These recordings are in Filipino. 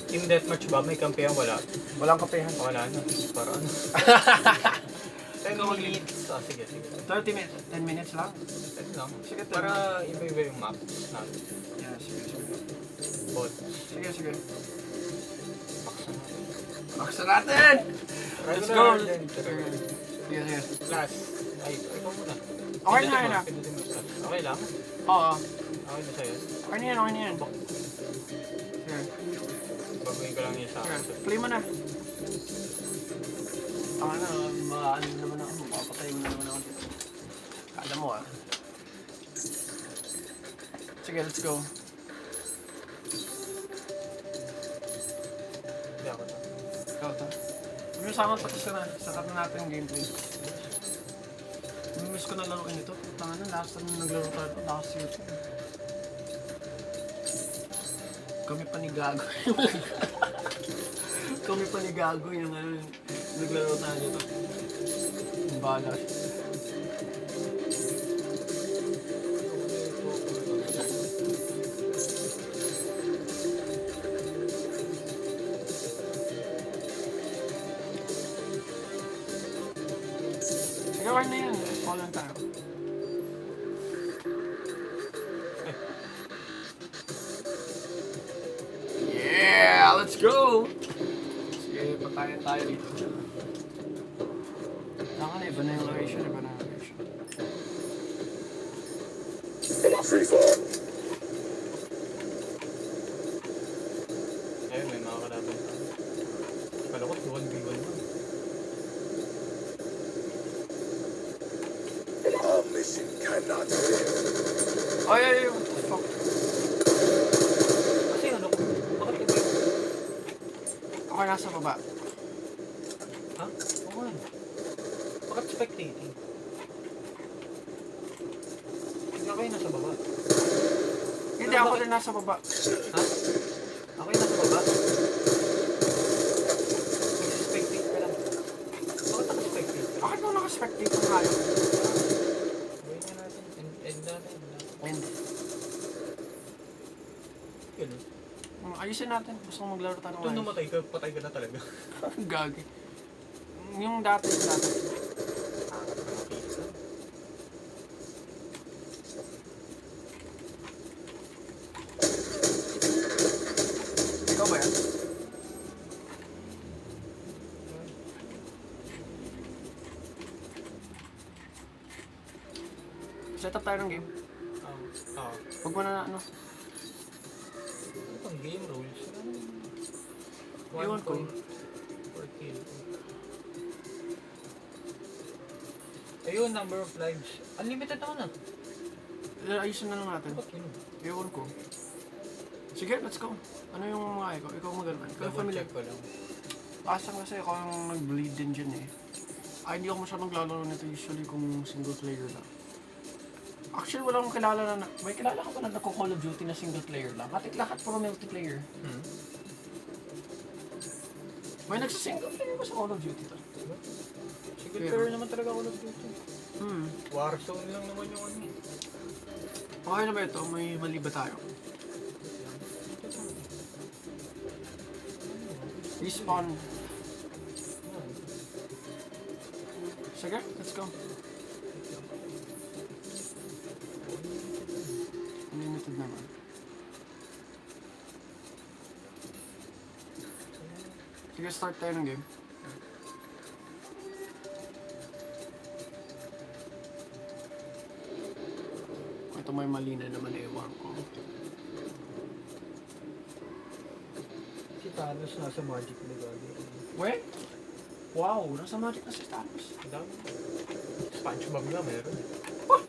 Team Deathmatch ba? May kampihan? Wala. Walang kapehan. Wala na. Para ano? 10 minutes. Ah, sige, sige. 30 minutes. 10 minutes lang. 10 lang. Sige, 10 Para iba-iba yung map natin. Yeah, sige, sige. Bot. Sige, sige. Baksan natin. Baksan natin! Let's go! Regular. Sige, sige. Class. Ay, ikaw muna. Okay na, okay na. Pindutin mo class. Okay lang? Oo. Okay na sa'yo. Okay na yan, okay na yan. Sige. Baguhin ko lang yun sa akin. Sige, play mo na. Tama na, ano naman ako, mapapatay mo naman ako dito. Kala mo ah. Sige, let's go. Hindi ako to. Ikaw to. Yung sama tapos na, sakat na natin yung gameplay. Miss ko na laruin ito. Tanga na, last time naglaro tayo ito, last year ito. Kami pa ni Gago. Kami pa ni Gago yung ano, naglaro tayo dito. Yung bala. Sige, okay na yan. Call lang tayo. Yeah! Let's go! Sige, patayan tayo dito. Saka na, iba na yung location, iba na yung location. Free fall. Ayun, may mga kalaban. Kalakot, 1v1 mo. Our mission cannot fail. Ay, ay, ay, what the fuck? Kasi ano, bakit iba? Ako nasa baba. Ha? Oo nga. Bakit spectating? Hindi ako yung nasa baba. Hindi, ako din nasa baba. Ha? Ako yung nasa baba. Nag-spectate ka lang. Bakit naka-spectate? Bakit mo naka-spectate ng hayo? Gawin nga natin. End natin. And, Ganun. ayusin natin. Gusto kong maglaro tayo ng Ito ayos. namatay ka, patay ka na talaga. Gagi. Yung dati, yung dati. Ikaw ba yan? Set up tayo ng game. Huwag mo na ano. Ano pang game rules? Ewan ko. Per kill. Ayun, number of lives. Unlimited naman ah. Ayusin na lang natin. Ba't yun? Ewan ko. Sige, let's go. Ano yung mga ikaw? Ikaw magalan. Ikaw Double familiar. check ko lang. Asang kasi ako yung nag-bleed din dyan eh. Ay, hindi ako masyadong lalaro nito usually kung single player lang. Actually, wala akong kilala na... May kilala ka ba na nagko-Call of Duty na single player lang? At lahat puro multiplayer. May nagsa-single player ba sa Call of Duty to? Single player naman talaga ako nag-duty. Warzone lang naman yung ano. Okay na ba ito? May mali ba tayo? Respawn. Sige, let's go. Unlimited naman. Sige, start tayo ng game. Ito may mali na naman, ewan ko. Si Thanos nasa Magic na gagi. Wait! Wow, nasa magic na si Thanos. Madami. SpongeBob nga meron. Oh!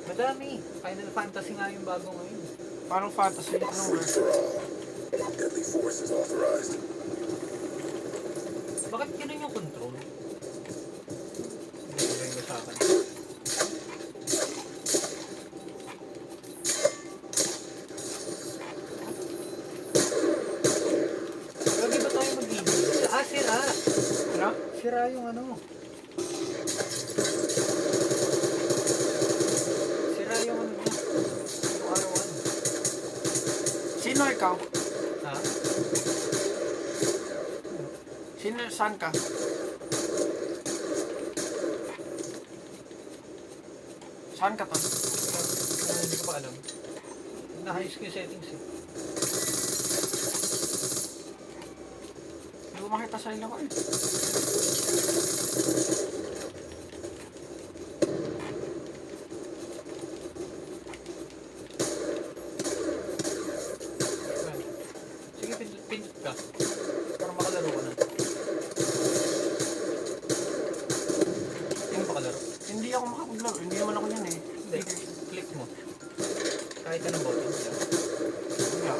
Madami. Final Fantasy nga yung bago ngayon. Parang fantasy. Anong Free word? for all. Deadly force is authorized. Bakit ganun yung control? Hindi ko sa akin. Lagi ba tayo mag-ibig? Ah, sira! Ano? Sira yung ano. Sira yung ano niya. Yung R1. Sino ikaw? Ha? Saan ka? Saan ka to? Hindi ko pa alam. Na-high skill settings eh. Hindi ko makita sa ilo ko eh. Ayan. Sige, pindot ka. Para makalaro ka na. Hindi mo makalaro. Hindi ako makapaglaro. Hindi naman ako yan eh. Hindi. Click mo. Kahit anong button. Yan. Wala.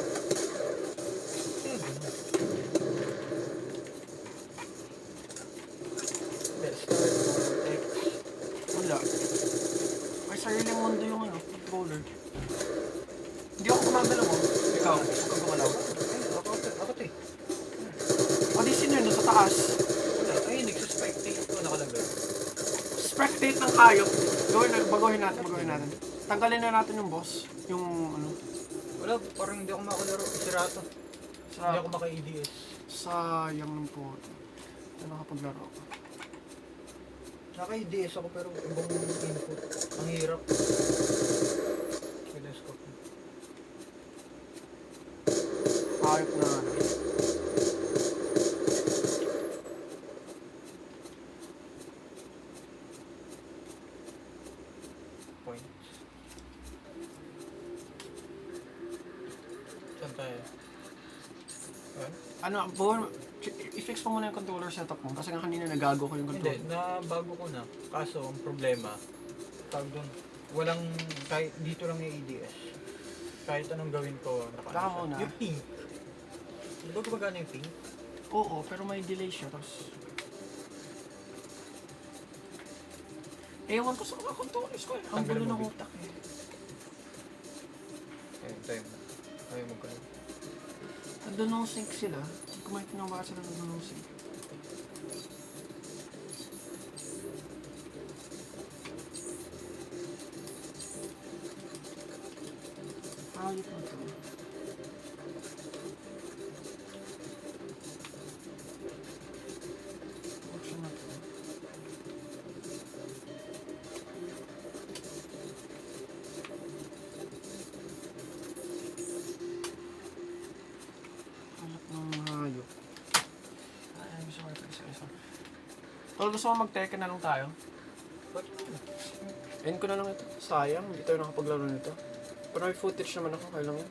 Let's start X. Wala. May sariling mundo yung ano, controller. Hindi ako gumagalaw mo. Ikaw, huwag kang gumalaw. Ako to eh. O di sino yun, sa taas? Wala. Ay, nagsuspectate ko. Nakalagay. Spectate ng hayop. Baguhin natin. Tanggalin na natin yung boss. Yung ano, Wala, parang hindi ako makalaro. Sirato. Hindi ako maka-EDS. sayang po. Ito nakapaglaro ako. Naka-EDS ako pero ibang input. Ang hirap. Telescope. Hayop na ano. Points. Saan tayo? Ayan. Ano, i-fix mo muna yung controller setup mo. Kasi nga kanina nagago ko yung Hindi, controller. nabago ko na. Kaso, ang problema, tawag doon, walang, kahit dito lang yung EDS. Kahit anong gawin ko, Baka muna. Yung pink. Di ba gumagana yung pink? Oo, pero may delay siya. Tapos... Ewan ko sa mga controllers ko eh. Ang Tanggalin gulo mo, ng Vic. utak eh. Ayun, tayo mo. Ayaw mo gano'n. Nandun ng sync sila. Hindi ko maintindihan bakit sila nandun ng sync. Ayop na to. Option na to. Hanap ng hayop. Ay, gusto ko ito isa-isa. Tol, gusto mo mag-teke na lang tayo? Ba't mo? End ko na lang ito. Sayang, hindi tayo nakapaglaro nito. Pero may footage naman ako, kailangan.